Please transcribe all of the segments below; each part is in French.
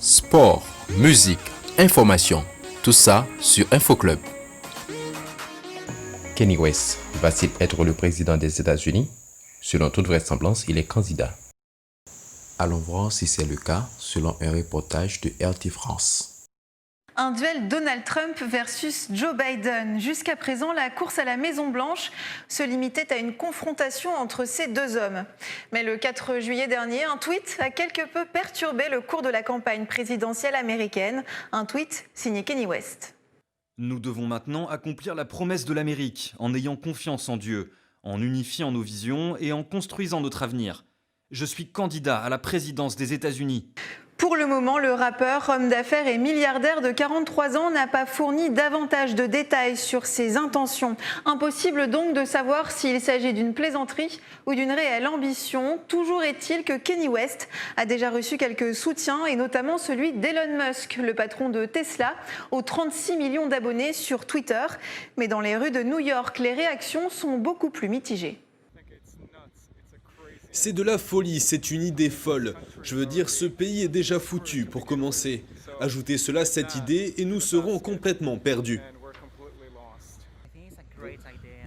Sport, musique, information, tout ça sur InfoClub. Kanye West va-t-il être le président des États-Unis? Selon toute vraisemblance, il est candidat. Allons voir si c'est le cas selon un reportage de RT France. Un duel Donald Trump versus Joe Biden. Jusqu'à présent, la course à la Maison-Blanche se limitait à une confrontation entre ces deux hommes. Mais le 4 juillet dernier, un tweet a quelque peu perturbé le cours de la campagne présidentielle américaine. Un tweet signé Kanye West. Nous devons maintenant accomplir la promesse de l'Amérique en ayant confiance en Dieu, en unifiant nos visions et en construisant notre avenir. Je suis candidat à la présidence des États-Unis. Pour le moment, le rappeur, homme d'affaires et milliardaire de 43 ans n'a pas fourni davantage de détails sur ses intentions. Impossible donc de savoir s'il s'agit d'une plaisanterie ou d'une réelle ambition. Toujours est-il que Kanye West a déjà reçu quelques soutiens et notamment celui d'Elon Musk, le patron de Tesla, aux 36 millions d'abonnés sur Twitter. Mais dans les rues de New York, les réactions sont beaucoup plus mitigées. C'est de la folie, c'est une idée folle. Je veux dire, ce pays est déjà foutu, pour commencer. Ajoutez cela à cette idée et nous serons complètement perdus.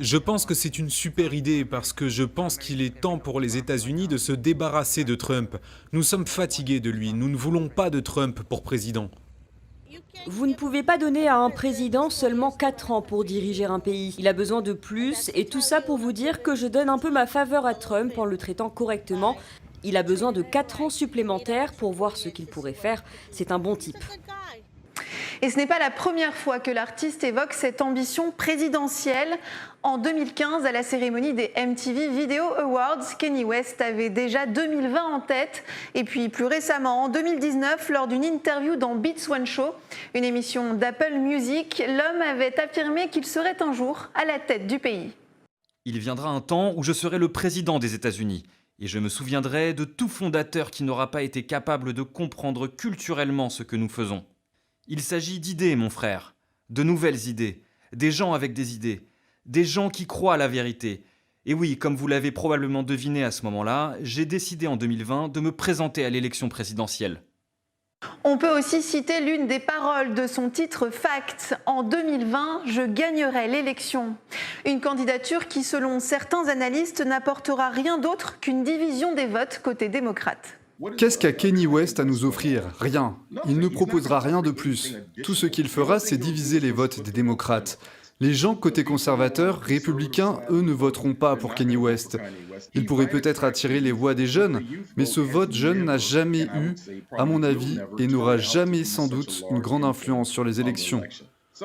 Je pense que c'est une super idée parce que je pense qu'il est temps pour les États-Unis de se débarrasser de Trump. Nous sommes fatigués de lui, nous ne voulons pas de Trump pour président. Vous ne pouvez pas donner à un président seulement 4 ans pour diriger un pays. Il a besoin de plus, et tout ça pour vous dire que je donne un peu ma faveur à Trump en le traitant correctement. Il a besoin de 4 ans supplémentaires pour voir ce qu'il pourrait faire. C'est un bon type. Et ce n'est pas la première fois que l'artiste évoque cette ambition présidentielle. En 2015, à la cérémonie des MTV Video Awards, Kanye West avait déjà 2020 en tête. Et puis plus récemment, en 2019, lors d'une interview dans Beats One Show, une émission d'Apple Music, l'homme avait affirmé qu'il serait un jour à la tête du pays. Il viendra un temps où je serai le président des États-Unis. Et je me souviendrai de tout fondateur qui n'aura pas été capable de comprendre culturellement ce que nous faisons. Il s'agit d'idées, mon frère, de nouvelles idées, des gens avec des idées, des gens qui croient à la vérité. Et oui, comme vous l'avez probablement deviné à ce moment-là, j'ai décidé en 2020 de me présenter à l'élection présidentielle. On peut aussi citer l'une des paroles de son titre Facts. En 2020, je gagnerai l'élection. Une candidature qui, selon certains analystes, n'apportera rien d'autre qu'une division des votes côté démocrate. Qu'est-ce qu'a Kanye West à nous offrir? Rien. Il ne proposera rien de plus. Tout ce qu'il fera, c'est diviser les votes des démocrates. Les gens côté conservateurs, républicains, eux ne voteront pas pour Kanye West. Il pourrait peut-être attirer les voix des jeunes, mais ce vote jeune n'a jamais eu, à mon avis, et n'aura jamais sans doute une grande influence sur les élections.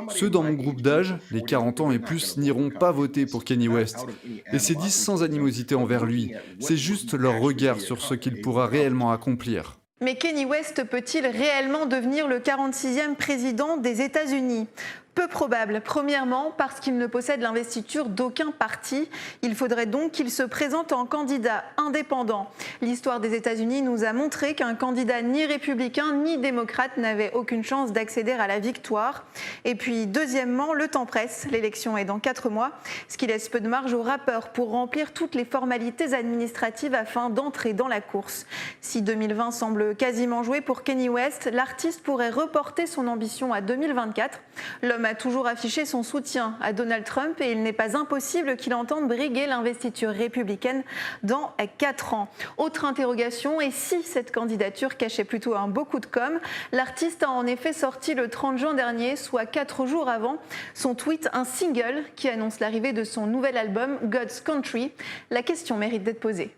Ceux dans mon groupe d'âge, les 40 ans et plus, n'iront pas voter pour Kanye West. Et c'est dit sans animosité envers lui. C'est juste leur regard sur ce qu'il pourra réellement accomplir. Mais Kanye West peut-il réellement devenir le 46e président des États-Unis ? Peu probable. Premièrement, parce qu'il ne possède l'investiture d'aucun parti. Il faudrait donc qu'il se présente en candidat indépendant. L'histoire des États-Unis nous a montré qu'un candidat ni républicain ni démocrate n'avait aucune chance d'accéder à la victoire. Et puis, deuxièmement, le temps presse. L'élection est dans 4 mois, ce qui laisse peu de marge aux rappeurs pour remplir toutes les formalités administratives afin d'entrer dans la course. Si 2020 semble quasiment joué pour Kanye West, l'artiste pourrait reporter son ambition à 2024. L'homme a toujours affiché son soutien à Donald Trump et il n'est pas impossible qu'il entende briguer l'investiture républicaine dans 4 ans. Autre interrogation, et si cette candidature cachait plutôt un beau coup de com'? L'artiste a en effet sorti le 30 juin dernier, soit 4 jours avant son tweet, un single qui annonce l'arrivée de son nouvel album God's Country. La question mérite d'être posée.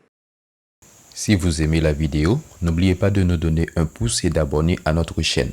Si vous aimez la vidéo, n'oubliez pas de nous donner un pouce et d'abonner à notre chaîne.